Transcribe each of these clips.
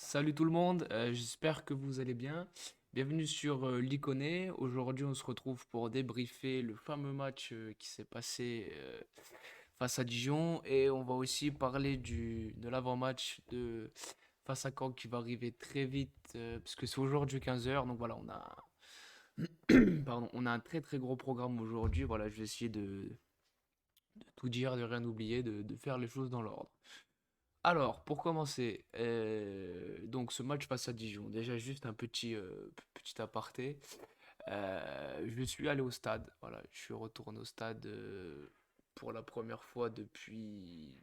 Salut tout le monde, j'espère que vous allez bien. Bienvenue sur l'Iconé. Aujourd'hui, on se retrouve pour débriefer le fameux match qui s'est passé face à Dijon et on va aussi parler de l'avant-match de face à Caen qui va arriver très vite parce que c'est aujourd'hui 15 heures. Donc voilà, pardon, on a un très très gros programme aujourd'hui. Voilà, je vais essayer de tout dire, de rien oublier, de faire les choses dans l'ordre. Alors, pour commencer, donc ce match face à Dijon, déjà juste un petit aparté. Je suis allé au stade, voilà, je suis retourné au stade pour la première fois depuis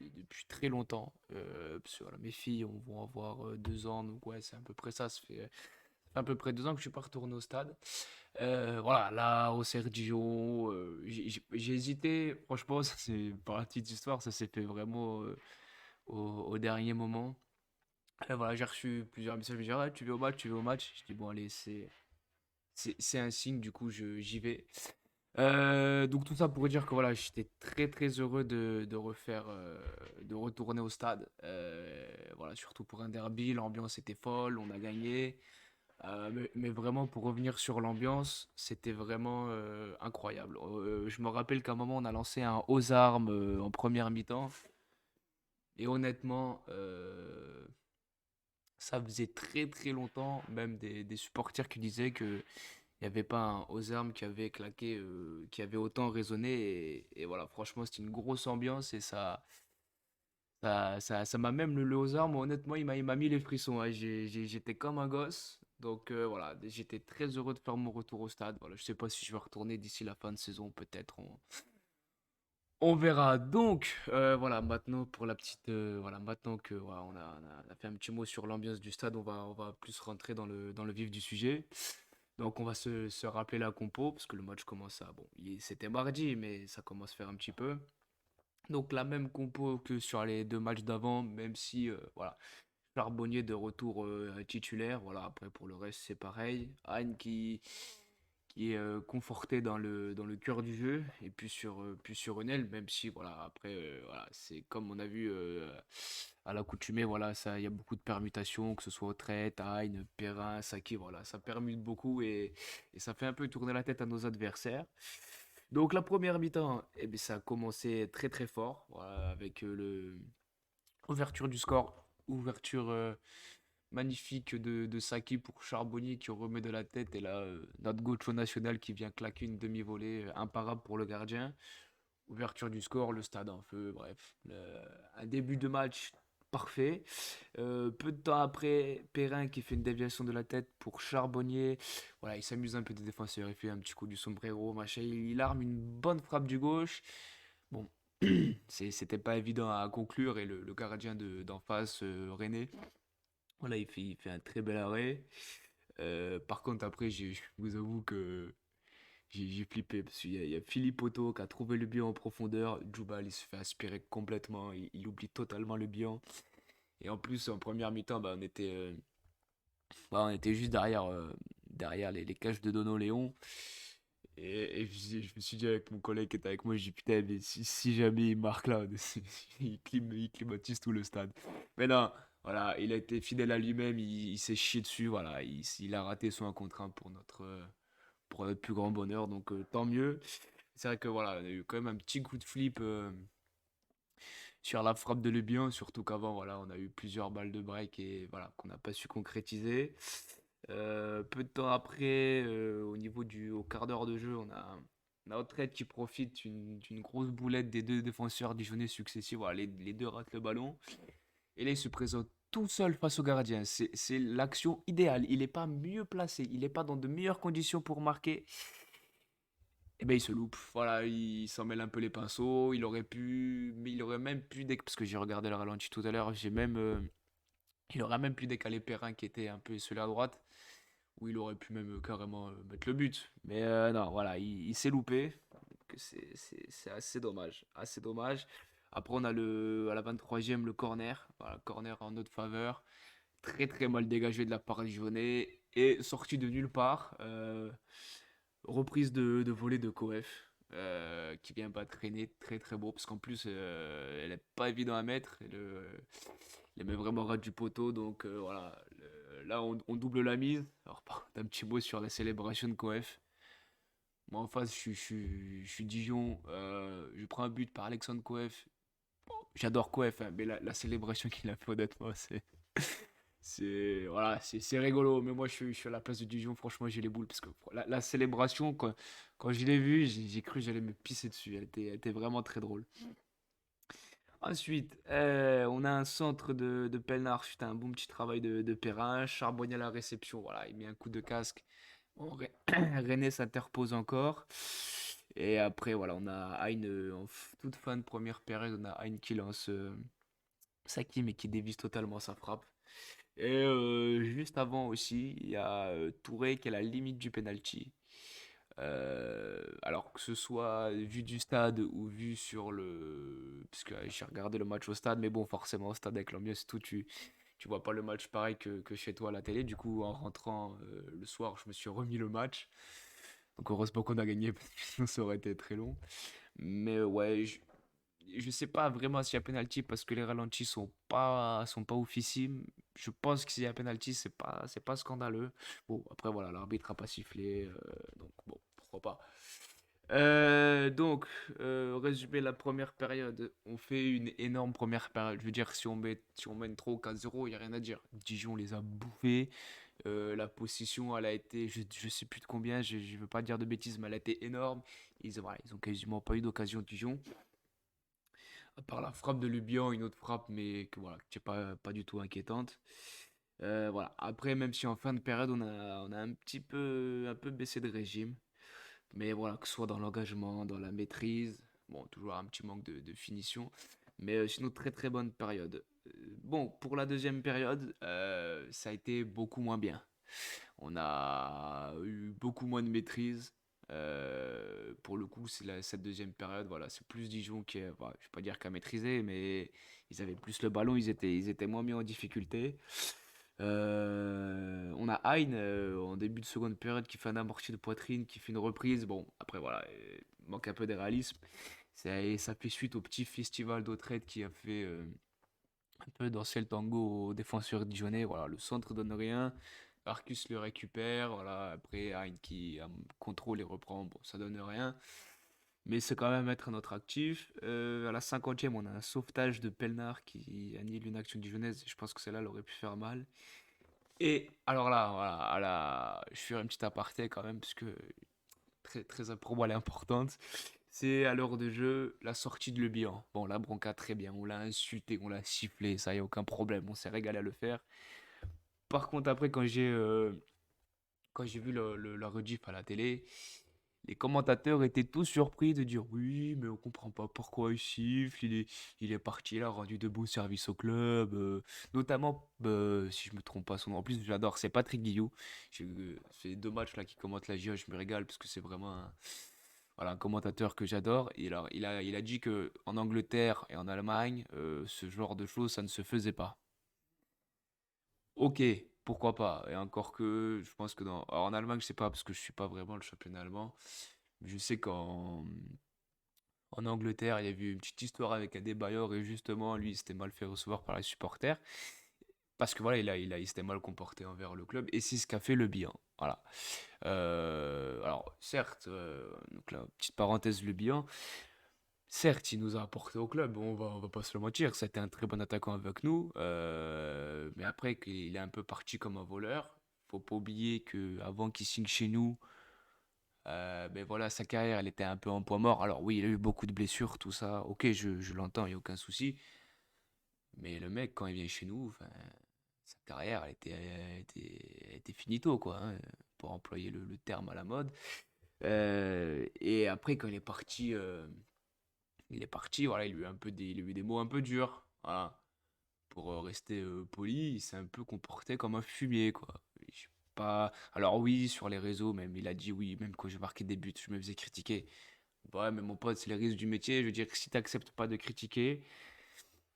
très longtemps. Parce que voilà, mes filles vont avoir 2 ans, donc ouais, c'est à peu près ça, ça fait à peu près 2 ans que je suis pas retourné au stade. Voilà, là, au Sergio, j'ai hésité, franchement, ça c'est par la petite histoire, ça s'est fait vraiment au dernier moment. Voilà, j'ai reçu plusieurs messages me disant ah, tu vas au match, tu vas au match. Je dis bon allez, c'est un signe, du coup j'y vais. Donc tout ça pour dire que voilà, j'étais très très heureux de retourner au stade. Voilà, surtout pour un derby, l'ambiance était folle, on a gagné. Mais vraiment pour revenir sur l'ambiance, c'était vraiment incroyable. Je me rappelle qu'à un moment on a lancé un aux armes en première mi-temps. Et honnêtement, ça faisait très très longtemps, même des supporters qui disaient que il n'y avait pas un aux armes qui avait claqué, qui avait autant résonné. Et voilà, franchement, c'était une grosse ambiance et ça m'a même le aux armes, honnêtement, il m'a mis les frissons, hein. J'étais comme un gosse. Donc voilà, j'étais très heureux de faire mon retour au stade. Voilà, je sais pas si je vais retourner d'ici la fin de saison, peut-être. On verra. Donc, voilà, maintenant pour la petite, voilà, maintenant que voilà, on a fait un petit mot sur l'ambiance du stade, on va plus rentrer dans le vif du sujet. Donc, on va se rappeler la compo parce que le match commence à, bon, c'était mardi, mais ça commence à faire un petit peu. Donc, la même compo que sur les 2 matchs d'avant, même si, voilà, Charbonnier de retour titulaire. Voilà, après pour le reste, c'est pareil. Hein qui est conforté dans le cœur du jeu et puis sur Renel, même si voilà après voilà, c'est comme on a vu à l'accoutumée, voilà, ça il y a beaucoup de permutations, que ce soit Traite, Hein, Perrin, Saki, voilà, ça permute beaucoup et ça fait un peu tourner la tête à nos adversaires. Donc la première mi-temps, eh bien, ça a commencé très très fort, voilà, avec le ouverture du score, ouverture magnifique de Saki pour Charbonnier qui remet de la tête. Et là, notre Gocho national qui vient claquer une demi-volée imparable pour le gardien. Ouverture du score, le stade en feu, bref. Un début de match parfait. Peu de temps après, Perrin qui fait une déviation de la tête pour Charbonnier. Voilà, il s'amuse un peu des défenseurs, il fait un petit coup du sombrero, machin. Il arme une bonne frappe du gauche. Bon, c'était pas évident à conclure et le gardien d'en face, René, voilà, il fait un très bel arrêt. Par contre, après, je vous avoue que j'ai flippé parce qu'il y a Philippe Otto qui a trouvé le bilan en profondeur. Djoubal, il se fait aspirer complètement. Il oublie totalement le bilan. Et en plus, en première mi-temps, on était juste derrière les cages de Dono Léon. Et je me suis dit avec mon collègue qui était avec moi, je dis putain, mais si jamais il marque là, il climatise tout le stade. Mais non, voilà, il a été fidèle à lui-même, il s'est chié dessus, voilà, il a raté son 1 contre 1 pour notre plus grand bonheur, donc tant mieux. C'est vrai que voilà, il y a eu quand même un petit coup de flip sur la frappe de Lebihan, surtout qu'avant, voilà, on a eu plusieurs balles de break et voilà, qu'on n'a pas su concrétiser. Peu de temps après, au quart d'heure de jeu, on a Autrette qui profite d'une grosse boulette des deux défenseurs dijonnais successifs. Voilà, les deux ratent le ballon. Et là, il se présente tout seul face au gardien. C'est l'action idéale. Il n'est pas mieux placé. Il n'est pas dans de meilleures conditions pour marquer. Et ben il se loupe. Voilà, il s'en mêle un peu les pinceaux. Il aurait pu, mais il aurait même pu, parce que j'ai regardé le ralenti tout à l'heure, il aurait même pu décaler Perrin qui était un peu sur la droite, où il aurait pu même carrément mettre le but. Mais non, voilà, il s'est loupé. Donc c'est assez dommage. Assez dommage. Après, on a à la 23e, le corner. Voilà, corner en notre faveur. Très très mal dégagé de la part du Lyonnais. Et sorti de nulle part. Reprise de volée de Koef. Qui vient pas traîner, très très beau, parce qu'en plus elle est pas évident à mettre, elle met vraiment ras du poteau, donc voilà, Là, on double la mise. Alors, par contre, un petit mot sur la célébration de Coef. Moi, en face, je suis Dijon. Je prends un but par Alexandre Coef. J'adore Coef, hein, mais la célébration qu'il a fait, honnêtement, voilà, c'est rigolo. Mais moi, je suis à la place de Dijon. Franchement, j'ai les boules. Parce que la célébration, quand je l'ai vue, j'ai cru que j'allais me pisser dessus. Elle était vraiment très drôle. Ensuite, on a un centre de Pelnard. C'était un bon petit travail de Perrin. Charbonnier à la réception. Voilà, il met un coup de casque. Bon, René s'interpose encore. Et après, voilà, on a Hein, toute fin de première période, on a Hein qui lance Saki, mais qui dévisse totalement sa frappe. Et juste avant aussi, il y a Touré qui est à la limite du penalty. Alors que ce soit vu du stade ou vu sur le... Parce que j'ai regardé le match au stade, mais bon, forcément, au stade avec l'ambiance et tout, tu vois pas le match pareil que chez toi à la télé. Du coup, en rentrant le soir, je me suis remis le match. Donc heureusement qu'on a gagné, parce que sinon ça aurait été très long. Mais ouais, je sais pas vraiment s'il y a penalty parce que les ralentis sont pas oufissimes. Je pense que s'il y a penalty, c'est pas scandaleux. Bon, après voilà, l'arbitre a pas sifflé, donc bon, pourquoi pas. Donc, résumé la première période, on fait une énorme première période. Je veux dire, si on mène 3 ou 4-0, il n'y a rien à dire. Dijon les a bouffés. La possession, elle a été, je sais plus de combien, je ne veux pas dire de bêtises, mais elle a été énorme. Voilà, ils ont quasiment pas eu d'occasion Dijon. À part la frappe de Lubian, une autre frappe, mais que voilà, qui n'est pas du tout inquiétante. Voilà. Après, même si en fin de période, on a un peu baissé de régime. Mais voilà, que ce soit dans l'engagement, dans la maîtrise, bon, toujours un petit manque de finition. Mais sinon, très très bonne période. Bon, pour la deuxième période, ça a été beaucoup moins bien. On a eu beaucoup moins de maîtrise. Pour le coup, cette deuxième période, voilà, c'est plus Dijon qui, voilà, je vais pas dire qu'à maîtriser, mais ils avaient plus le ballon, ils étaient moins mis en difficulté. On a Hein en début de seconde période qui fait un amorti de poitrine, qui fait une reprise. Bon, après voilà, il manque un peu de réalisme. Ça fait suite au petit festival d'Autrette qui a fait un peu danser le tango aux défenseurs dijonnais. Voilà, le centre donne rien. Arcus le récupère. Voilà, après Hein qui contrôle et reprend. Bon, ça donne rien. Mais c'est quand même être à notre actif. À la 50e, on a un sauvetage de Pelnard qui annule une action dijonnaise. Je pense que celle-là, elle aurait pu faire mal. Et alors là, voilà, je fais un petit aparté quand même, parce que très, très, pour moi, elle est importante. C'est à l'heure de jeu, la sortie de Le Bihan. Bon, la Bronca, très bien, on l'a insulté, on l'a sifflé, ça y a aucun problème, on s'est régalé à le faire. Par contre, après, quand j'ai vu la rediff à la télé, les commentateurs étaient tous surpris de dire oui, mais on comprend pas pourquoi il siffle, il est parti, il a rendu de beaux services au club, notamment, si je me trompe pas son nom, en plus j'adore, c'est Patrick Guillou. C'est deux matchs là qui commentent la GIA, je me régale parce que c'est vraiment voilà, un commentateur que j'adore. Et alors, il a dit que en Angleterre et en Allemagne, ce genre de choses, ça ne se faisait pas. Ok, pourquoi pas. Et encore que, je pense que alors en Allemagne, je sais pas, parce que je suis pas vraiment le championnat allemand. Mais je sais qu'en Angleterre, il y a eu une petite histoire avec Adebayor et justement, lui, il s'était mal fait recevoir par les supporters. Parce que voilà, il s'était mal comporté envers le club. Et c'est ce qu'a fait le bilan. Voilà. Alors, certes, donc là, petite parenthèse, le bilan. Certes, il nous a apporté au club, on va pas se le mentir, c'était un très bon attaquant avec nous, mais après qu'il est un peu parti comme un voleur, faut pas oublier que avant qu'il signe chez nous, ben voilà, sa carrière elle était un peu en point mort. Alors oui, il a eu beaucoup de blessures, tout ça, ok, je l'entends, il n'y a aucun souci, mais le mec quand il vient chez nous, enfin, sa carrière elle était finito quoi, hein, pour employer le terme à la mode. Et après quand il est parti, voilà, il a eu des mots un peu durs. Voilà. Pour rester poli, il s'est un peu comporté comme un fumier, quoi. Je sais pas. Alors oui, sur les réseaux, même, il a dit oui, même quand je marquais des buts, je me faisais critiquer. Ouais, mais mon pote, c'est les risques du métier. Je veux dire que si t'acceptes pas de critiquer,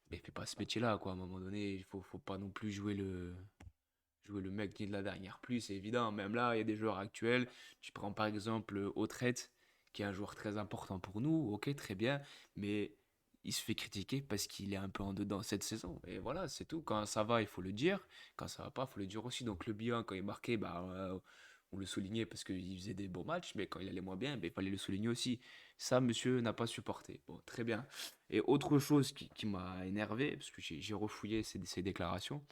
mais fais pas ce métier-là, quoi. À un moment donné, il faut pas non plus jouer le mec qui est de la dernière pluie, c'est évident. Même là, il y a des joueurs actuels. Tu prends par exemple Autrette, qui est un joueur très important pour nous, ok, très bien, mais il se fait critiquer parce qu'il est un peu en dedans cette saison. Et voilà, c'est tout. Quand ça va, il faut le dire. Quand ça va pas, il faut le dire aussi. Donc le bilan, quand il marquait, bah, on le soulignait parce qu'il faisait des bons matchs, mais quand il allait moins bien, bah, il fallait le souligner aussi. Ça, monsieur n'a pas supporté. Bon, très bien. Et autre chose qui m'a énervé, parce que j'ai refouillé ses déclarations.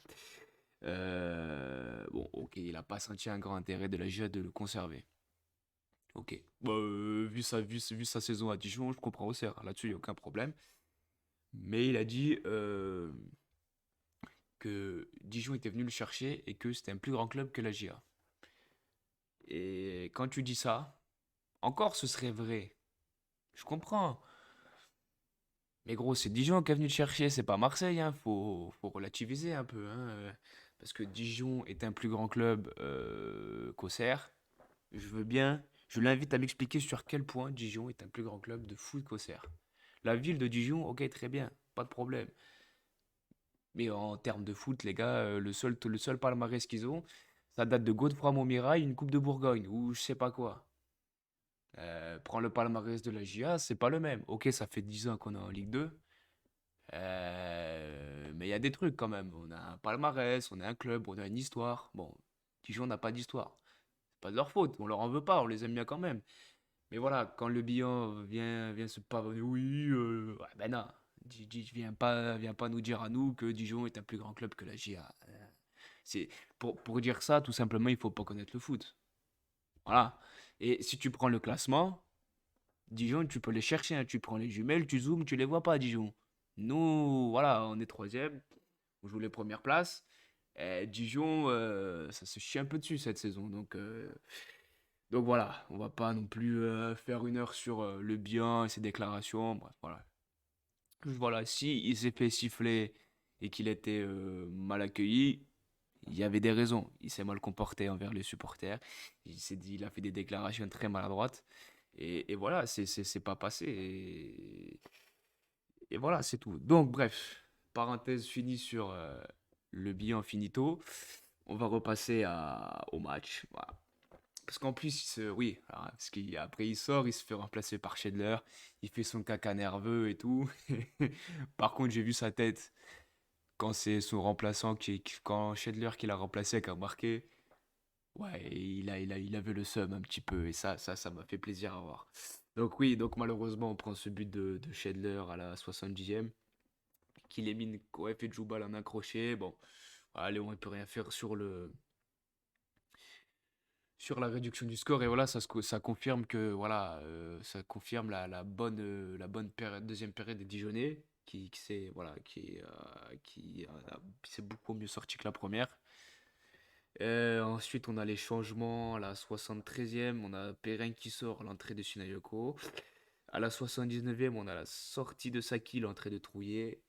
Bon, ok, il n'a pas senti un grand intérêt de la GIA de le conserver. Ok. Bah, vu sa saison à Dijon, je comprends aussi. Là-dessus, il n'y a aucun problème. Mais il a dit que Dijon était venu le chercher et que c'était un plus grand club que la GIA. Et quand tu dis ça, encore ce serait vrai. Je comprends. Mais gros, c'est Dijon qui est venu le chercher, c'est pas Marseille, hein. Faut relativiser un peu, hein. Parce que Dijon est un plus grand club qu'Auxerre. Je veux bien. Je l'invite à m'expliquer sur quel point Dijon est un plus grand club de foot qu'Auxerre. La ville de Dijon, ok, très bien, pas de problème. Mais en termes de foot, les gars, le seul palmarès qu'ils ont, ça date de Godefroy Montmirail, une Coupe de Bourgogne, ou je sais pas quoi. Prends le palmarès de la GIA, c'est pas le même. Ok, ça fait 10 ans qu'on est en Ligue 2, mais il y a des trucs quand même. On a un palmarès, on a un club, on a une histoire. Bon, Dijon n'a pas d'histoire. C'est pas de leur faute, on leur en veut pas, on les aime bien quand même. Mais voilà, quand le bilan vient se pavaner, oui, ouais, ben non, viens pas nous dire à nous que Dijon est un plus grand club que la GIA. C'est, pour dire ça, tout simplement, il faut pas connaître le foot. Voilà. Et si tu prends le classement, Dijon, tu peux les chercher, hein. Tu prends les jumelles, tu zoomes, tu les vois pas à Dijon. Nous, voilà, on est troisième, on joue les premières places. Et Dijon, ça se chie un peu dessus cette saison. Donc voilà, on va pas non plus faire une heure sur le bien et ses déclarations. Bref, voilà. Voilà, si il s'est fait siffler et qu'il était mal accueilli, il y avait des raisons. Il s'est mal comporté envers les supporters. Il a fait des déclarations très maladroites. Et voilà, c'est pas passé. Et voilà, c'est tout. Donc, bref, parenthèse finie sur le bilan finito. On va repasser au match. Voilà. Parce qu'en plus, oui, alors, parce qu'après il sort, il se fait remplacer par Schedler, il fait son caca nerveux et tout. Par contre, j'ai vu sa tête quand c'est son remplaçant quand Schedler qui l'a remplacé qui a marqué. Ouais, il avait le seum un petit peu et ça m'a fait plaisir à voir. Donc oui, donc malheureusement, on prend ce but de Schedler à la 70e, qui élimine OF et Djoubal en un crochet. Bon, allez, on ne peut rien faire sur la réduction du score. Et voilà, ça confirme que voilà, ça confirme la bonne deuxième période des Dijonais qui s'est beaucoup mieux sorti que la première. Ensuite, on a les changements à la 73e. On a Perrin qui sort à l'entrée de Sinayoko. À la 79e, on a la sortie de Saki, l'entrée de Trouillet.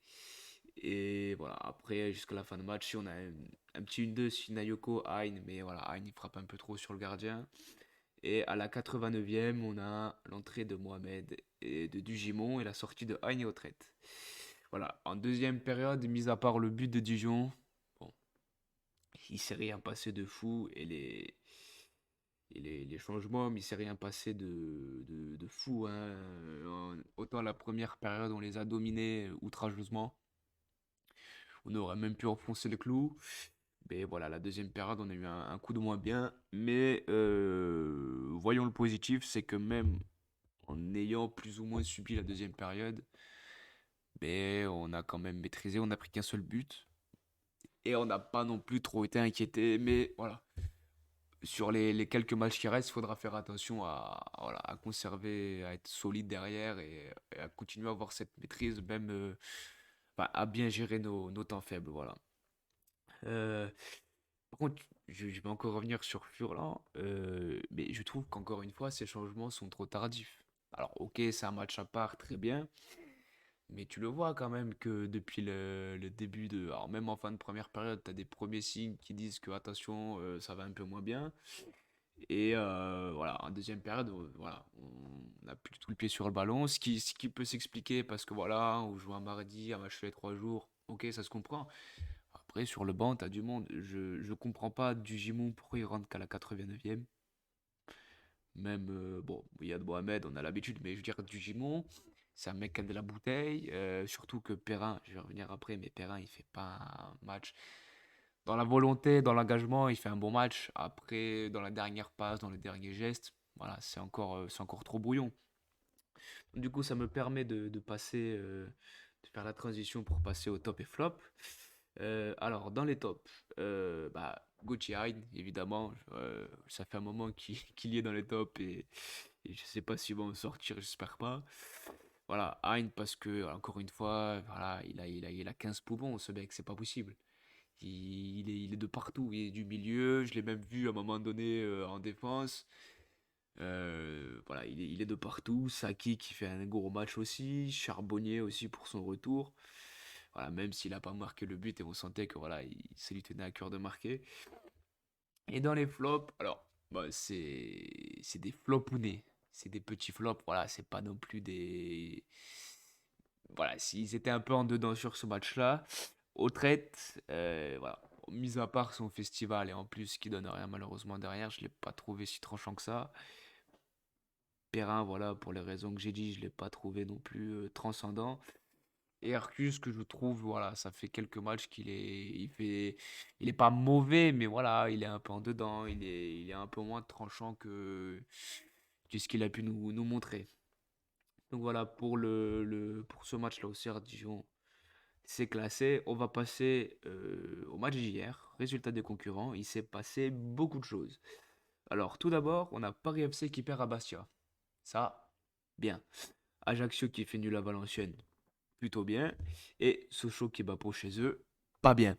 Et voilà, après, jusqu'à la fin de match, on a un petit 1-2 Sinayoko, Hein, mais voilà, Hein il frappe un peu trop sur le gardien. Et à la 89e, on a l'entrée de Mohamed et de Dugimon et la sortie de Hein et Autrette. Voilà, en deuxième période, mis à part le but de Dijon, bon, il s'est rien passé de fou et les changements, mais il s'est rien passé de fou, hein. Autant la première période, on les a dominés outrageusement, on aurait même pu enfoncer le clou. Mais voilà, la deuxième période, on a eu un coup de moins bien. Mais voyons le positif, c'est que même en ayant plus ou moins subi la deuxième période, mais on a quand même maîtrisé, on n'a pris qu'un seul but. Et on n'a pas non plus trop été inquiété. Mais voilà, sur les quelques matchs qui restent, il faudra faire attention voilà, à conserver, à être solide derrière et à continuer à avoir cette maîtrise, même enfin, à bien gérer nos temps faibles. Voilà. Euh, Par contre, je vais encore revenir sur Furlan, mais je trouve qu'encore une fois, ces changements sont trop tardifs. Alors, ok, c'est un match à part, très bien, mais tu le vois quand même que depuis le début de. Alors, même en fin de première période, tu as des premiers signes qui disent que, attention, ça va un peu moins bien. Et voilà, en deuxième période, voilà, on n'a plus du tout le pied sur le ballon, ce qui peut s'expliquer parce que voilà, on joue un mardi, un match tous les 3 jours, ok, ça se comprend. Après, sur le banc, t'as du monde. Je comprends pas du Gimon pourquoi il rentre qu'à la 89e. Même, bon, il y a de Mohamed, on a l'habitude, mais je veux dire, du Gimon, C'est un mec qui a de la bouteille. Surtout que Perrin, je vais revenir après, mais Perrin, il fait pas un match. Dans la volonté, dans l'engagement, il fait un bon match. Après, dans la dernière passe, dans le dernier geste, voilà, c'est encore trop brouillon. Du coup, ça me permet de passer, de faire la transition pour passer au top et flop. Alors, dans les tops, bah, Gucci Hyde, évidemment. Ça fait un moment qu'il y est dans les tops et je sais pas s'il va en sortir, j'espère pas. Voilà, Hyde, parce que, encore une fois, voilà, il a 15 poumons, ce mec, c'est pas possible. Il est de partout, il est du milieu, je l'ai même vu à un moment donné en défense. Voilà, il est de partout. Saki qui fait un gros match aussi. Charbonnier aussi pour son retour. Voilà, même s'il n'a pas marqué le but et on sentait que voilà, ça lui tenait à cœur de marquer. Et dans les flops, alors, bah, c'est des flopounets. C'est des petits flops, voilà, c'est pas non plus des. Voilà, s'ils étaient un peu en dedans sur ce match-là, au traite, voilà, mis à part son festival et en plus qui donne rien malheureusement derrière, je l'ai pas trouvé si tranchant que ça. Perrin, voilà, pour les raisons que j'ai dit, je ne l'ai pas trouvé non plus transcendant. Et Arcus, que je trouve, voilà, ça fait quelques matchs il est pas mauvais, mais voilà, il est un peu en dedans, il est un peu moins tranchant que ce qu'il a pu nous montrer. Donc voilà, pour ce match-là au CR Dijon, c'est classé. On va passer au match d'hier. Résultat des concurrents, il s'est passé beaucoup de choses. Alors, tout d'abord, on a Paris FC qui perd à Bastia. Ça, bien. Ajaccio qui fait nul à Valenciennes, plutôt bien. Et Sochaux qui bat Pau chez eux, pas bien.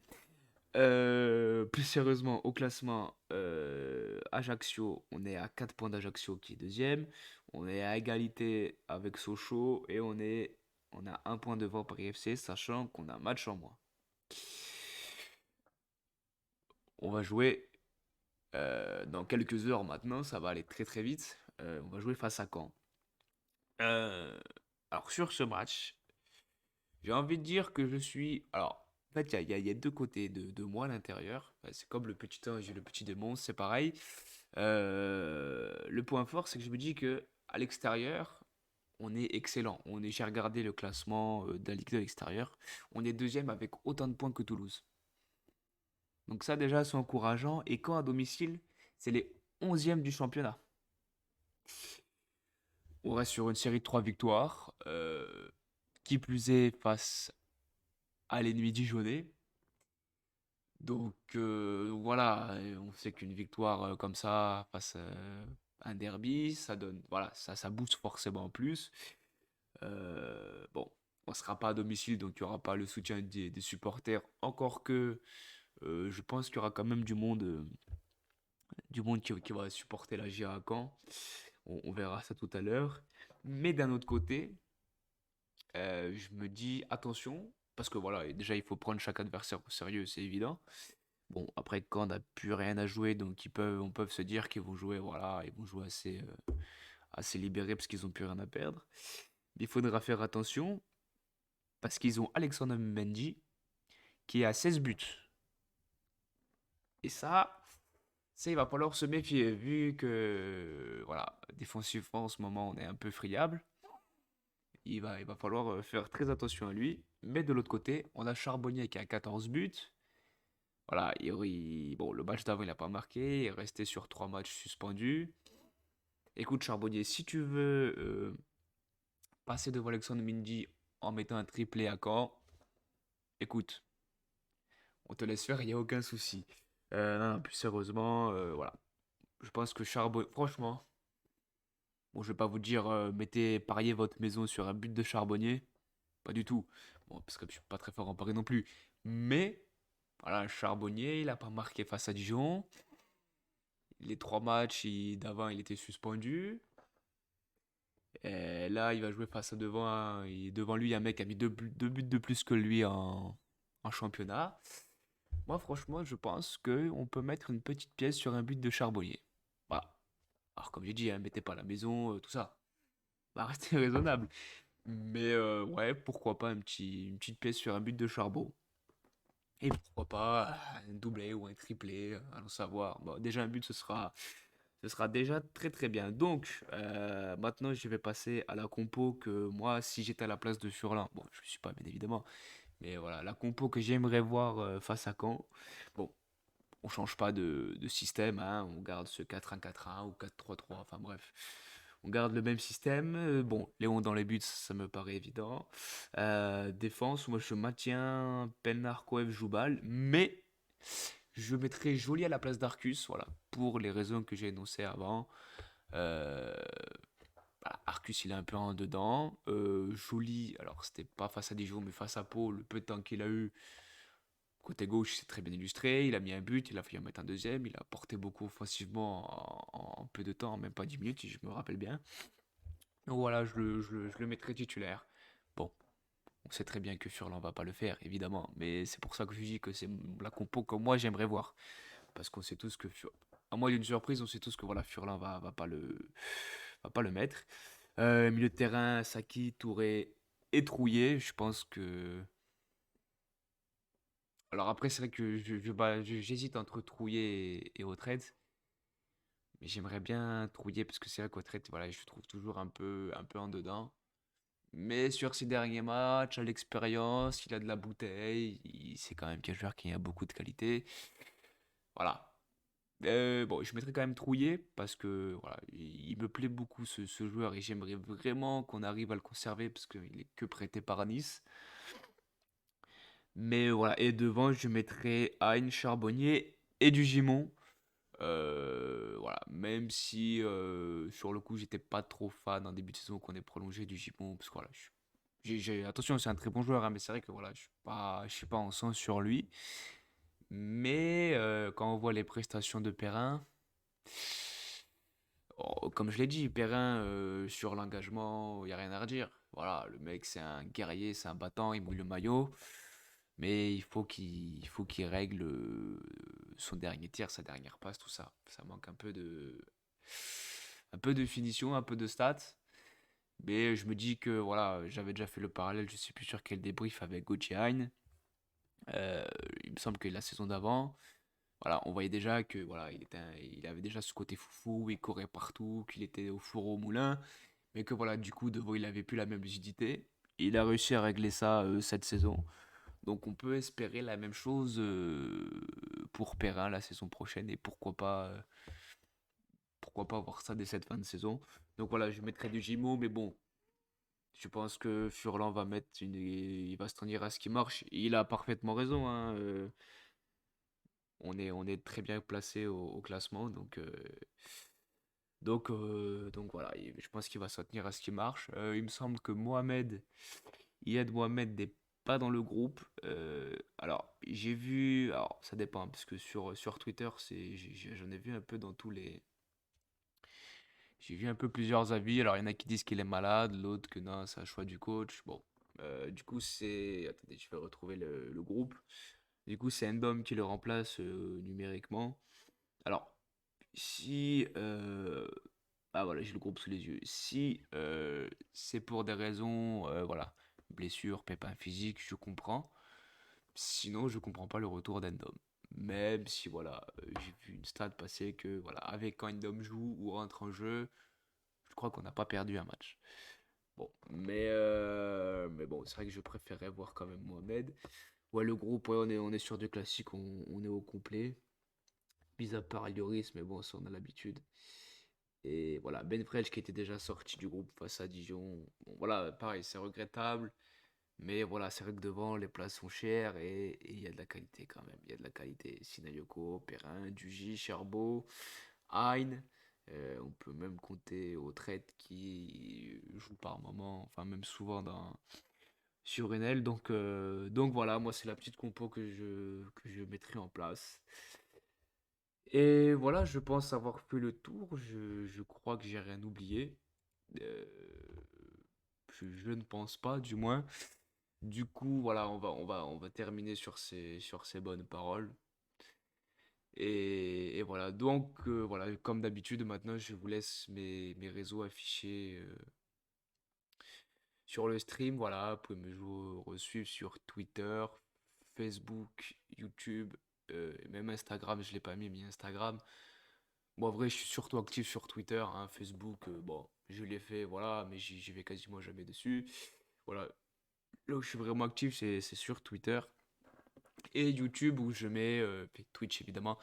Plus sérieusement, au classement, Ajaccio, on est à 4 points d'Ajaccio qui est deuxième. On est à égalité avec Sochaux et on a un point devant Paris FC, sachant qu'on a un match en moins. On va jouer dans quelques heures maintenant, ça va aller très très vite. On va jouer face à Caen. Euh, alors sur ce match, j'ai envie de dire que je suis. Alors, en fait, il y a deux côtés de moi à l'intérieur. C'est comme le petit ange et le petit démon, c'est pareil. Le point fort, c'est que je me dis que à l'extérieur, on est excellent. J'ai regardé le classement de la Ligue 2 à l'extérieur. On est deuxième avec autant de points que Toulouse. Donc ça déjà, c'est encourageant. Et quand à domicile, c'est les 11e du championnat. On reste sur une série de 3 victoires. Qui plus est face à l'ennemi dijonnais. Donc voilà, on sait qu'une victoire comme ça face à un derby, ça donne, voilà, ça booste forcément en plus. Bon, on sera pas à domicile, donc il n'y aura pas le soutien des supporters. Encore que je pense qu'il y aura quand même du monde qui va supporter la GIA à Caen. On verra ça tout à l'heure. Mais d'un autre côté, je me dis attention, parce que voilà, déjà il faut prendre chaque adversaire au sérieux, c'est évident. Bon, après, quand on n'a plus rien à jouer, donc on peut se dire qu'ils vont jouer, voilà, ils vont jouer assez libérés parce qu'ils n'ont plus rien à perdre. Mais il faudra faire attention parce qu'ils ont Alexandre Mendy qui est à 16 buts. Et ça, il va falloir se méfier vu que, voilà, défensivement en ce moment, on est un peu friable. Il va falloir faire très attention à lui. Mais de l'autre côté, on a Charbonnier qui a 14 buts. Voilà, bon, le match d'avant, il n'a pas marqué. Il est resté sur 3 matchs suspendus. Écoute, Charbonnier, si tu veux passer devant Alexandre Mendy en mettant un triplé à Caen, écoute, on te laisse faire, il n'y a aucun souci. Non, non, plus sérieusement, voilà. Je pense que Charbonnier, franchement, bon, je vais pas vous dire, pariez votre maison sur un but de Charbonnier. Pas du tout. Bon, parce que je suis pas très fort en pari non plus. Mais, voilà, Charbonnier, il a pas marqué face à Dijon. Les 3 matchs d'avant, il était suspendu. Et là, il va jouer face à devant. Et devant lui, il y a un mec qui a mis deux buts de plus que lui en championnat. Moi, franchement, je pense qu'on peut mettre une petite pièce sur un but de Charbonnier. Voilà. Alors, comme j'ai dit, hein, mettez pas à la maison, tout ça. Va rester raisonnable. Mais ouais, pourquoi pas une petite pièce sur un but de Charbot. Et pourquoi pas un doublé ou un triplé, allons savoir. Bon, déjà, un but, Ce sera déjà très très bien. Donc, maintenant, je vais passer à la compo que moi, si j'étais à la place de Furlan, bon, je ne suis pas bien évidemment, mais voilà, la compo que j'aimerais voir face à Caen. Bon, on change pas de système, hein, on garde ce 4-1-4-1 ou 4-3-3, enfin bref. On garde le même système. Bon, Léon dans les buts, ça me paraît évident. Défense, moi je maintiens Pelnar, Koev, Joubal, mais je mettrai Joly à la place d'Arcus, voilà, pour les raisons que j'ai énoncées avant. Euh, voilà, Arcus, il est un peu en dedans. Joly, alors c'était pas face à Dijon, mais face à Pau, le peu de temps qu'il a eu, côté gauche, c'est très bien illustré. Il a mis un but, il a failli en mettre un deuxième. Il a porté beaucoup offensivement en peu de temps, même pas 10 minutes, si je me rappelle bien. Donc voilà, je le mettrai titulaire. Bon, on sait très bien que Furlan va pas le faire, évidemment. Mais c'est pour ça que je dis que c'est la compo que moi j'aimerais voir. Parce qu'on sait tous que, à moins d'une surprise, on sait tous que voilà, Furlan va pas le mettre. Milieu de terrain, Saki, Touré et Trouillet. Je pense que. Alors après, c'est vrai que j'hésite entre Trouillet et Retraite. Mais j'aimerais bien Trouillet parce que c'est vrai qu'au trait, voilà, je le trouve toujours un peu en dedans. Mais sur ses derniers matchs, à l'expérience, il a de la bouteille. C'est quand même quel joueur qui a beaucoup de qualité. Voilà. Bon, je mettrais quand même Trouillet parce que voilà, il me plaît beaucoup ce joueur et j'aimerais vraiment qu'on arrive à le conserver parce qu'il est que prêté par Nice. Mais voilà, et devant, je mettrais Hein, Charbonnier et du Gimon. Voilà, même si sur le coup j'étais pas trop fan en début de saison qu'on ait prolongé du Gipon, parce que voilà, attention, c'est un très bon joueur, hein, mais c'est vrai que voilà, je suis pas en sens sur lui. Mais quand on voit les prestations de Perrin, oh, comme je l'ai dit, Perrin sur l'engagement, il y a rien à redire. Voilà, le mec c'est un guerrier, c'est un battant, il mouille le maillot. Mais il faut qu'il règle son dernier tir, sa dernière passe, tout ça. Ça manque un peu de finition, un peu de stats. Mais je me dis que voilà, j'avais déjà fait le parallèle, je sais plus sur quel débrief avec Gauthier Hein. Euh, il me semble que la saison d'avant, voilà, on voyait déjà que voilà, il avait déjà ce côté foufou, il courait partout, qu'il était au four au moulin, mais que voilà, du coup, devant, il avait plus la même lucidité. Il a réussi à régler ça cette saison. Donc on peut espérer la même chose pour Perrin la saison prochaine et pourquoi pas voir ça dès cette fin de saison. Donc voilà, je mettrai du Jimo, mais bon, je pense que Furlan il va se tenir à ce qui marche. Il a parfaitement raison, hein, on est très bien placé au classement, donc voilà, je pense qu'il va se tenir à ce qui marche. Il me semble que Iyad Mohamed n'est pas dans le groupe. Alors, j'ai vu, alors ça dépend, parce que sur Twitter, j'en ai vu un peu dans tous les. J'ai vu un peu plusieurs avis. Alors, il y en a qui disent qu'il est malade, l'autre que non, c'est un choix du coach. Bon, du coup, c'est. Attendez, je vais retrouver le groupe. Du coup, c'est Endom qui le remplace numériquement. Alors, si. Ah voilà, j'ai le groupe sous les yeux. Si c'est pour des raisons, voilà, blessure, pépin physique, je comprends. Sinon, je comprends pas le retour d'Endom. Même si voilà, j'ai vu une stat passer que voilà, avec quand Endom joue ou rentre en jeu, je crois qu'on n'a pas perdu un match. Bon, mais bon, c'est vrai que je préférerais voir quand même Mohamed. Ouais, le groupe, ouais, on est sur du classique, on est au complet. Mis à part Lloris, mais bon, ça on a l'habitude. Et voilà, Ben Frelch qui était déjà sorti du groupe face à Dijon. Bon, voilà, pareil, c'est regrettable. Mais voilà, c'est vrai que devant, les places sont chères et il y a de la qualité quand même. Il y a de la qualité. Sinayoko, Perrin, Dugy, Cherbo, Hein. On peut même compter au traites qui joue par moment, enfin même souvent sur une aile. Donc voilà, moi c'est la petite compo que je mettrai en place. Et voilà, je pense avoir fait le tour. Je crois que j'ai rien oublié. Euh, je ne pense pas, du moins. Du coup, voilà, on va terminer sur ces bonnes paroles. Et voilà, donc voilà, comme d'habitude, maintenant je vous laisse mes réseaux affichés sur le stream. Voilà, vous pouvez me suivre sur Twitter, Facebook, YouTube, et même Instagram, je ne l'ai pas mis, mais Instagram. Bon, en vrai, je suis surtout actif sur Twitter, hein, Facebook, bon, je l'ai fait, voilà, mais j'y vais quasiment jamais dessus. Voilà, là où je suis vraiment actif, c'est sur Twitter et YouTube où je mets, puis Twitch évidemment,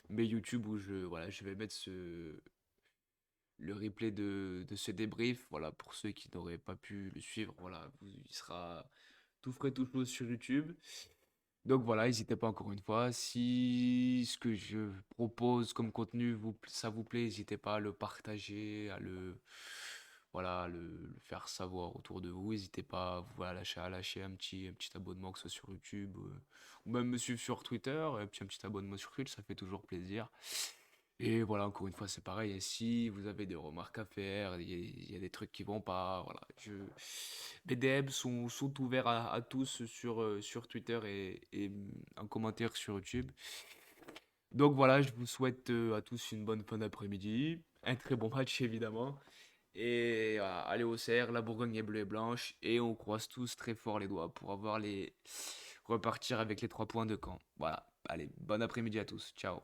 mais YouTube où voilà, je vais mettre le replay de ce débrief, voilà, pour ceux qui n'auraient pas pu le suivre, voilà, il sera tout frais, tout chaud sur YouTube. Donc voilà, n'hésitez pas encore une fois. Si ce que je propose comme contenu ça vous plaît, n'hésitez pas à le partager, voilà, le faire savoir autour de vous. N'hésitez pas à lâcher un petit abonnement, que ce soit sur YouTube, ou même me suivre sur Twitter, et puis un petit abonnement sur Twitch, ça fait toujours plaisir. Et voilà, encore une fois, c'est pareil. Et si vous avez des remarques à faire, il y a des trucs qui vont pas, voilà. Les DM sont ouverts à tous sur Twitter et en commentaire sur YouTube. Donc voilà, je vous souhaite à tous une bonne fin d'après-midi. Un très bon match, évidemment. Et voilà, allez au cerf, la Bourgogne est bleue et blanche. Et on croise tous très fort les doigts pour repartir avec les 3 points de camp. Voilà, allez, bon après-midi à tous. Ciao.